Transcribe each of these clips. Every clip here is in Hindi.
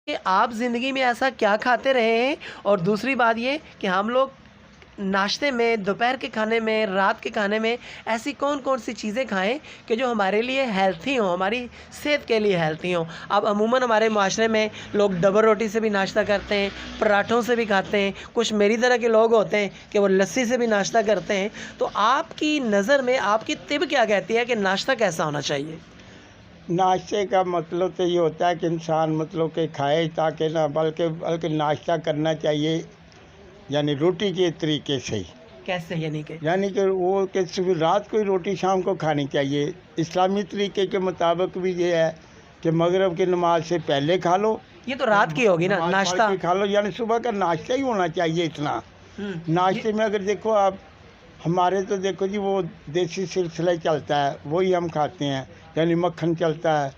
कि आप ज़िंदगी में ऐसा क्या खाते रहे हैं, और दूसरी बात ये कि हम लोग नाश्ते में, दोपहर के खाने में, रात के खाने में ऐसी कौन कौन सी चीज़ें खाएं कि जो हमारे लिए हेल्थी हों, हमारी सेहत के लिए हेल्थी हों। अब अमूमन हमारे माशरे में लोग डबल रोटी से भी नाश्ता करते हैं, पराठों से भी खाते हैं, कुछ मेरी तरह के लोग होते हैं कि वो लस्सी से भी नाश्ता करते हैं। तो आपकी नज़र में आपकी तिब क्या कहती है कि नाश्ता कैसा होना चाहिए? नाश्ते का मतलब तो ये होता है कि इंसान मतलब कि खाए ताकि ना, बल्कि बल्कि नाश्ता करना चाहिए यानी रोटी के तरीके से ही। कैसे यानी कि वो कि सुबह रात को ही रोटी शाम को खानी चाहिए। इस्लामी तरीके के मुताबिक भी ये है कि मगरिब की नमाज से पहले खा लो। ये तो रात की होगी ना नमाज नाश्ता। पढ़ के खा लो, यानी सुबह का नाश्ता ही होना चाहिए इतना। नाश्ते में अगर देखो आप, हमारे तो देखो जी वो देसी सिलसिला चलता है, वही हम खाते हैं। यानी मक्खन चलता है,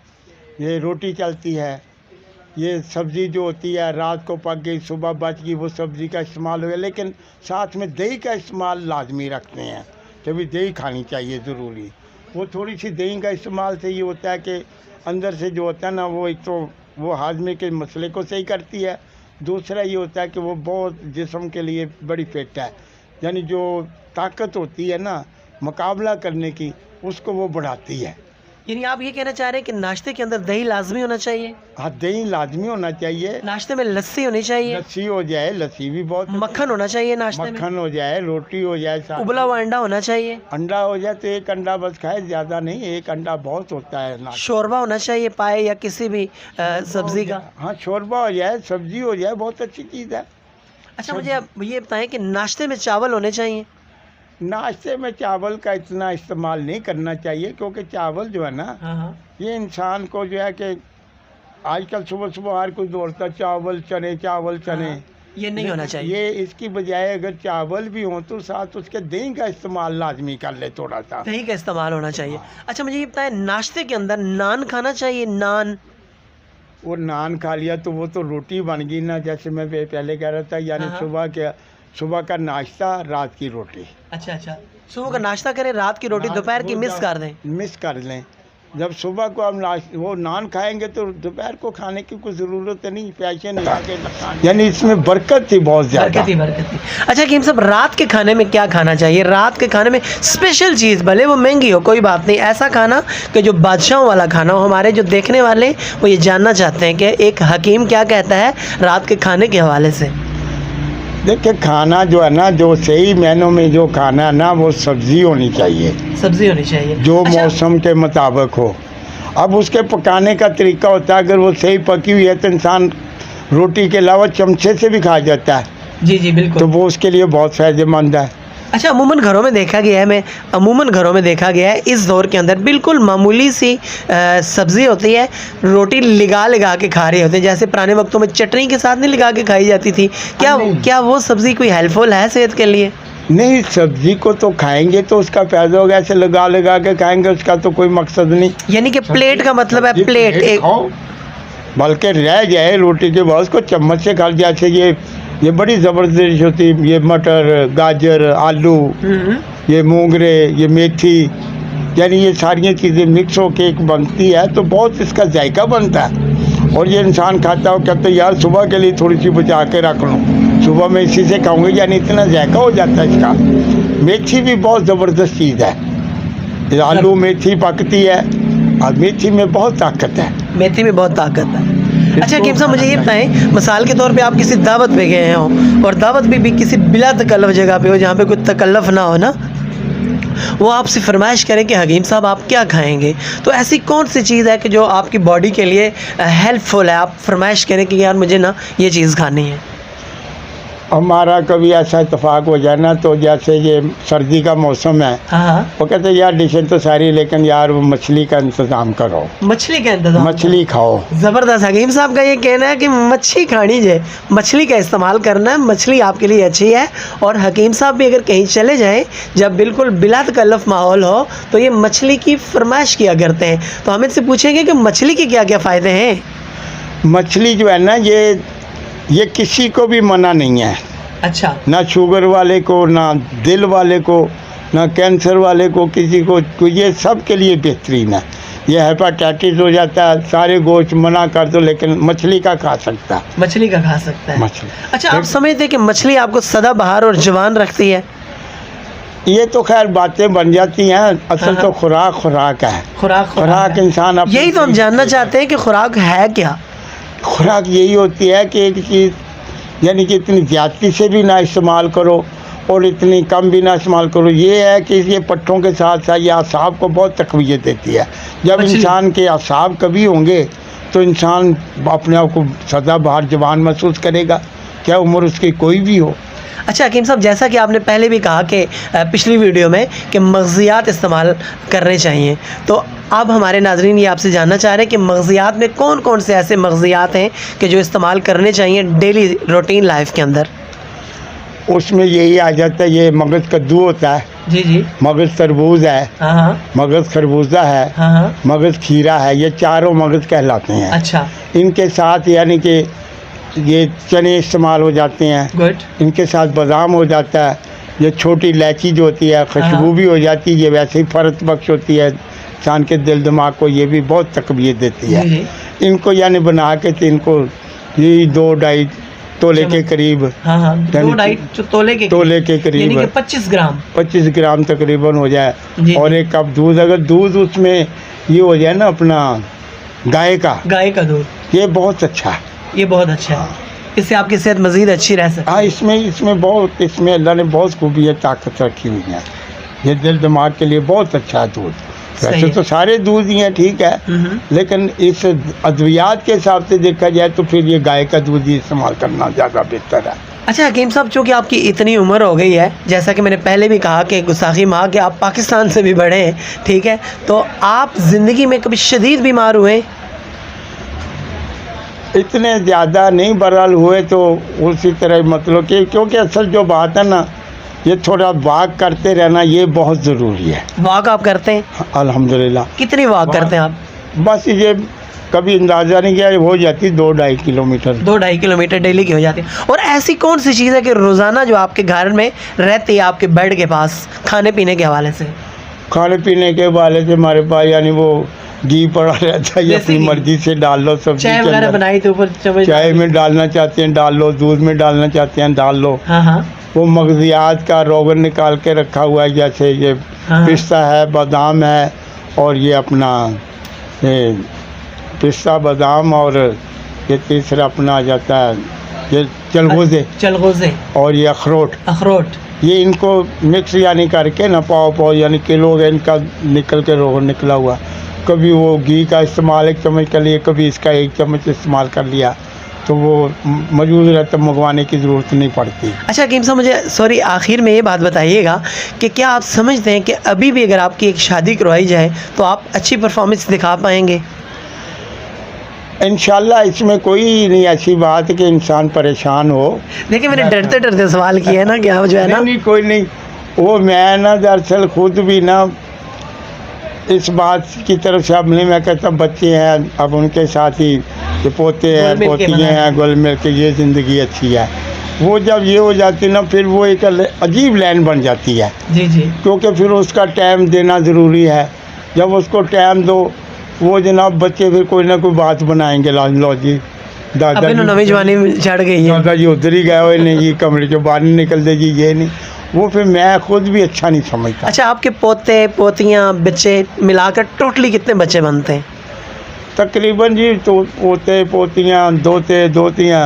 ये रोटी चलती है, ये सब्ज़ी जो होती है रात को पक गई सुबह बच गई, वो सब्ज़ी का इस्तेमाल हो गया। लेकिन साथ में दही का इस्तेमाल लाजमी रखते हैं, कभी दही खानी चाहिए ज़रूरी। वो थोड़ी सी दही का इस्तेमाल से ये होता है कि अंदर से जो होता है ना, वो एक तो वो हाजमे के मसले को सही करती है, दूसरा ये होता है कि वो बहुत जिस्म के लिए बड़ी फिट है। यानी जो ताकत होती है ना मुकाबला करने की, उसको वो बढ़ाती है। यानी आप ये कहना चाह रहे हैं कि नाश्ते के अंदर दही लाजमी होना चाहिए? हाँ, दही लाजमी होना चाहिए। नाश्ते में लस्सी होनी चाहिए? लस्सी हो जाए, लस्सी भी बहुत। मक्खन होना चाहिए नाश्ते में? मक्खन हो जाए, रोटी हो जाए, साथ उबला हुआ अंडा होना चाहिए? अंडा हो जाए तो एक अंडा बस खाए, ज़्यादा नहीं, एक अंडा बहुत होता है ना। शोरबा होना चाहिए पाए या किसी भी सब्जी का? हाँ, शोरबा हो जाए, सब्जी हो जाए, बहुत अच्छी चीज़ है। अच्छा, मुझे अब ये बताएं कि नाश्ते में चावल होने चाहिए? नाश्ते में चावल का इतना इस्तेमाल नहीं करना चाहिए, क्योंकि चावल जो है ना, ये इंसान को जो है कि आजकल सुबह सुबह हर कोई दौड़ता चावल चने चावल चने। ये नहीं होना चाहिए। ये इसकी बजाय अगर चावल भी हो तो साथ उसके दही का इस्तेमाल लाजमी कर ले, थोड़ा सा दही का इस्तेमाल होना चाहिए। अच्छा, मुझे ये बताएं नाश्ते के अंदर नान खाना चाहिए? नान? वो नान खा लिया तो वो तो रोटी बन गई ना, जैसे मैं पहले कह रहा था। यानी सुबह का नाश्ता, रात की रोटी। अच्छा, सुबह का नाश्ता करें, रात की रोटी दोपहर की मिस कर दें? मिस कर लें। जब सुबह को हम वो नान खाएंगे तो दोपहर को खाने की कोई ज़रूरत नहीं, पैसे नहीं आके। यानी इसमें बरकत थी, बहुत ज़्यादा बरकत थी। अच्छा हकीम साहब, रात के खाने में क्या खाना चाहिए? रात के खाने में स्पेशल चीज़, भले वो महंगी हो कोई बात नहीं, ऐसा खाना कि जो बादशाहों वाला खाना हो। हमारे जो देखने वाले वो ये जानना चाहते हैं कि एक हकीम क्या कहता है रात के खाने के हवाले से। देखिए, खाना जो है ना, जो सही मायनों में जो खाना है ना, वो सब्ज़ी होनी चाहिए। सब्ज़ी होनी चाहिए जो मौसम के मुताबिक हो। अब उसके पकाने का तरीका होता है, अगर वो सही पकी हुई है तो इंसान रोटी के अलावा चमचे से भी खा जाता है। जी बिल्कुल। तो वो उसके लिए बहुत फ़ायदेमंद है। अच्छा, अमूमन घरों में देखा गया है इस दौर के अंदर बिल्कुल मामूली सी सब्ज़ी होती है, रोटी लगा के खा रहे होते हैं, जैसे पुराने वक्तों में चटनी के साथ नहीं लगा के खाई जाती थी। क्या वो सब्ज़ी कोई हेल्पफुल है सेहत के लिए? नहीं, सब्जी को तो खाएंगे तो उसका फ़ायदा होगा, ऐसे लगा के खाएंगे उसका तो कोई मकसद नहीं। यानी कि प्लेट का मतलब है प्लेट एक, बल्कि रह जाए रोटी के बाद उसको चम्मच से खा। जैसे ये बड़ी ज़बरदस्त होती है, ये मटर, गाजर, आलू, ये मूंगरे, ये मेथी, यानी ये सारी चीज़ें मिक्स होके एक बनती है, तो बहुत इसका जायका बनता है। और ये इंसान खाता हो, कहते यार सुबह के लिए थोड़ी सी बचा के रख लूँ, सुबह में इसी से खाऊंगी, यानी इतना जायका हो जाता है इसका। मेथी भी बहुत ज़बरदस्त चीज़ है। आलू मेथी पकती है और मेथी में बहुत ताकत है। मेथी में बहुत ताकत है। अच्छा हकीम साहब, मुझे ये बताएं, मिसाल के तौर पे आप किसी दावत पे गए हों, और दावत भी किसी बिला तकल्लुफ़ जगह पे हो, जहाँ पे कोई तकल्लुफ़ ना हो ना, वो आपसे फरमाइश करें कि हकीम साहब आप क्या खाएंगे, तो ऐसी कौन सी चीज़ है कि जो आपकी बॉडी के लिए हेल्पफुल है? आप फरमाइश करें कि यार मुझे ना ये चीज़ खानी है। हमारा कभी ऐसा इत्तेफाक हो जाए ना, तो जैसे ये सर्दी का मौसम है, वो कहते हैं यार डिशें तो सारी, लेकिन यार वो मछली का इंतज़ाम करो। मछली का इंतज़ाम? मछली खाओ। ज़बरदस्त। हकीम साहब का ये कहना है कि मछली खानी है, मछली का इस्तेमाल करना है, मछली आपके लिए अच्छी है। और हकीम साहब भी अगर कहीं चले जाएँ जब बिल्कुल बिला तकल्लुफ़ माहौल हो, तो ये मछली की फरमाइश किया करते हैं। तो हम इनसे पूछेंगे कि मछली के क्या क्या फ़ायदे हैं? मछली जो है ना, ये किसी को भी मना नहीं है। अच्छा। ना शुगर वाले को, ना दिल वाले को, ना कैंसर वाले को, किसी को ये सब के लिए बेहतरीन है। ये हेपाटाइटिस हो जाता है। सारे गोश्त मना कर दो, लेकिन मछली का खा सकता है। मछली का खा सकता है। मछली, अच्छा, आप समझते हैं कि मछली आपको सदाबहार और जवान रखती है? ये तो खैर बातें बन जाती हैं, असल तो खुराक है। खुराक इंसान अपनी, यही तो हम जानना चाहते हैं कि खुराक है क्या? खुराक यही होती है कि एक चीज़ यानी कि इतनी ज़्यादती से भी ना इस्तेमाल करो और इतनी कम भी ना इस्तेमाल करो। ये है कि ये पट्टों के साथ साथ ये आसाब को बहुत तक़वियत देती है। जब इंसान के आसाब कभी होंगे तो इंसान अपने आप को सदाबहार जवान महसूस करेगा, क्या उम्र उसकी कोई भी हो। अच्छा हकीम साहब, जैसा कि आपने पहले भी कहा कि पिछली वीडियो में कि मग़ज़ियात इस्तेमाल करने चाहिए, तो अब हमारे नाज़रीन ये आपसे जानना चाह रहे हैं कि मग़ज़ियात में कौन कौन से ऐसे मग़ज़ियात हैं कि जो इस्तेमाल करने चाहिए डेली रूटीन लाइफ के अंदर? उसमें यही आ जाता है, ये मगज़ कद्दू होता है, जी, मगज़ तरबूज है, हाँ, मगज़ खरबूजा है, हाँ, मगज़ खीरा है। ये चारों मगज़ कहलाते हैं। अच्छा, इनके साथ यानी कि ये चने इस्तेमाल हो जाते हैं। गुड। इनके साथ बादाम हो जाता है। ये छोटी इलायची जो होती है खुशबू भी हो जाती है। ये वैसे ही फ़र्क बख्श होती है इंसान के दिल दिमाग को, ये भी बहुत तक़वियत देती है। इनको यानी बना के तो इनको यही 2-2.5 तोले के करीब, हाँ, 2-2.5 तोले के करीब, यानी कि 25 ग्राम तकरीबन हो जाए। और 1 कप दूध, अगर दूध उसमें ये हो जाए ना अपना गाय का दूध, ये बहुत अच्छा है। ये बहुत अच्छा है, इससे आपकी सेहत मज़ीद अच्छी रह सकती है। हाँ, इसमें अल्लाह ने बहुत खूबी ताकत रखी हुई है। ये दिल दिमाग के लिए बहुत अच्छा है दूध। वैसे तो सारे दूध ही हैं, ठीक है, लेकिन इस अद्वियात के हिसाब से देखा जाए तो फिर ये गाय का दूध ही इस्तेमाल करना ज़्यादा बेहतर है। अच्छा हकीम साहब, चूँकि आपकी इतनी उम्र हो गई है, जैसा कि मैंने पहले भी कहा कि गुस्ताखी माँ कि आप पाकिस्तान से भी बड़े हैं, ठीक है, तो आप ज़िंदगी में कभी शदीद बीमार हुए? इतने ज़्यादा नहीं, बहरहाल हुए तो उसी तरह, मतलब कि क्योंकि असल जो बात है ना, ये थोड़ा वॉक करते रहना ये बहुत ज़रूरी है। वॉक आप करते हैं? अल्हम्दुलिल्लाह। कितनी वॉक करते हैं आप? बस ये कभी अंदाज़ा नहीं किया, हो जाती 2-2.5 किलोमीटर। 2-2.5 किलोमीटर डेली की हो जाती है। और ऐसी कौन सी चीज़ है कि रोज़ाना जो आपके घर में रहती है, आपके बेड के पास, खाने पीने के हवाले से? खाने पीने के हवाले से हमारे पास यानी वो घी पड़ा रहता है, ये अपनी मर्जी से डाल लो। सब्जी चाय वगैरह बनाई तो ऊपर चाय में डालना चाहते हैं डाल लो, दूध में डालना चाहते हैं डाल लो। हाँ, वो मग़ज़ियात का रोगन निकाल के रखा हुआ है, जैसे ये पिस्ता है, बादाम है, और ये अपना पिस्ता बादाम, और ये तीसरा अपना आ जाता है ये चलगोज़े और ये अखरोट। ये इनको मिक्स यानी करके ना पाव यानी किलो इनका निकल के रोगन निकला हुआ। कभी वो घी का इस्तेमाल 1 चम्मच कर लिया, कभी इसका 1 चम्मच इस्तेमाल कर लिया, तो वो मौजूद रहता, मंगवाने की ज़रूरत नहीं पड़ती। अच्छा हकीम साहब, मुझे सॉरी आखिर में ये बात बताइएगा कि क्या आप समझते हैं कि अभी भी अगर आपकी एक शादी करवाई जाए तो आप अच्छी परफॉर्मेंस दिखा पाएंगे? इंशाल्लाह इसमें कोई नहीं ऐसी बात कि इंसान परेशान हो। देखिए, मैंने डरते डरते सवाल किया है ना कि आप जो है ना। नहीं, कोई नहीं, वो मैं ना दरअसल खुद भी ना इस बात की तरफ से, अब नहीं मैं कहता बच्चे हैं, अब उनके साथ ही ये पोते हैं पोतियाँ हैं, गुल मिल के ये ज़िंदगी अच्छी है। वो जब ये हो जाती ना, फिर वो एक अजीब लाइन बन जाती है। जी, क्योंकि फिर उसका टाइम देना ज़रूरी है। जब उसको टाइम दो, वो जनाब बच्चे फिर कोई ना कोई बात बनाएंगे, लो जी दादा जी नवी जवानी में चढ़ गई है, दादा जी उधर ही गए हुए नहीं जी, कमरे के बाहर नहीं निकलते जी, ये नहीं, वो फिर मैं खुद भी अच्छा नहीं समझता। अच्छा, आपके पोते पोतियाँ बच्चे मिलाकर टोटली कितने बच्चे बनते हैं? तकरीबन जी तो पोते पोतियाँ दोतियाँ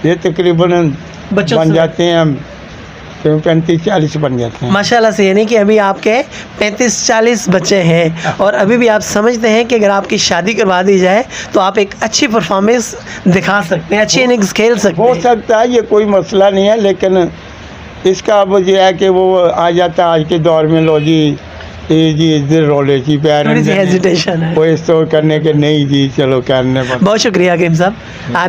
ये तकरीबन बन जाते हैं 35-40 बन जाते हैं माशाल्लाह से। यानी कि अभी आपके 35-40 बच्चे हैं और अभी भी आप समझते हैं कि अगर आपकी शादी करवा दी जाए तो आप एक अच्छी परफॉर्मेंस दिखा सकते हैं, अच्छी इनिंग्स खेल सकते हैं। हो सकता है, ये कोई मसला नहीं है, लेकिन इसका अब ये है कि वो आ जाता है आज के दौर में, लो जी इधर रोले जी पैर हेजिटेशन है, वो इस तो करने के नहीं जी, चलो करने पर। बहुत शुक्रिया हकीम साहब।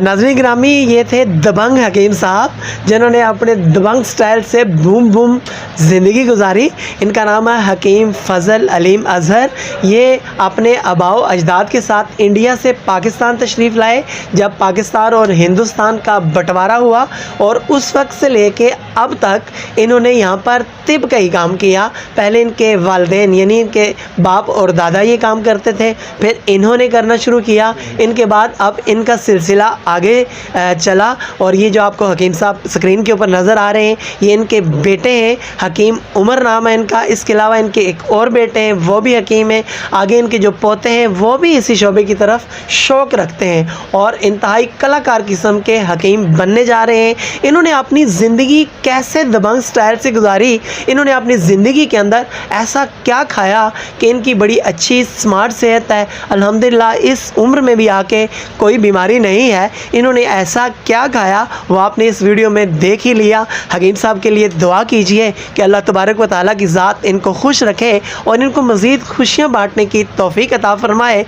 नाज़रीन गिरामी, ये थे दबंग हकीम साहब जिन्होंने अपने दबंग स्टाइल से बूम बूम ज़िंदगी गुजारी। इनका नाम है हकीम फ़ज़ल अलीम अज़हर। ये अपने आबाओ अजदाद के साथ इंडिया से पाकिस्तान तशरीफ़ लाए जब पाकिस्तान और हिंदुस्तान का बंटवारा हुआ, और उस वक्त से लेके अब तक इन्होंने यहाँ पर तिब का ही काम किया। पहले इनके वालिदैन जनरेशन यानी इनके बाप और दादा ये काम करते थे, फिर इन्होंने करना शुरू किया। इनके बाद अब इनका सिलसिला आगे चला और ये जो आपको हकीम साहब स्क्रीन के ऊपर नज़र आ रहे हैं ये इनके बेटे हैं, हकीम उमर नाम है इनका। इसके अलावा इनके एक और बेटे हैं वो भी हकीम हैं। आगे इनके जो पोते हैं वो भी इसी शोबे की तरफ शौक़ रखते हैं और इंतहाई कलाकार किस्म के हकीम बनने जा रहे हैं। इन्होंने अपनी ज़िंदगी कैसे दबंग स्टाइल से गुजारी, इन्होंने अपनी ज़िंदगी के अंदर ऐसा क्या खाया कि इनकी बड़ी अच्छी स्मार्ट सेहत है, अल्हम्दुलिल्लाह इस उम्र में भी आके कोई बीमारी नहीं है। इन्होंने ऐसा क्या खाया वो आपने इस वीडियो में देख ही लिया। हकीम साहब के लिए दुआ कीजिए कि अल्लाह तबारक व तआला की ज़ात इनको खुश रखे और इनको मज़ीद खुशियाँ बाँटने की तौफ़ीक अता फ़रमाए।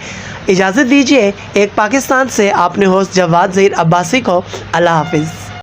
इजाज़त दीजिए, एक पाकिस्तान से आपने होस्ट जवाद ज़हीर अब्बासी को अल्लाह हाफ़िज़।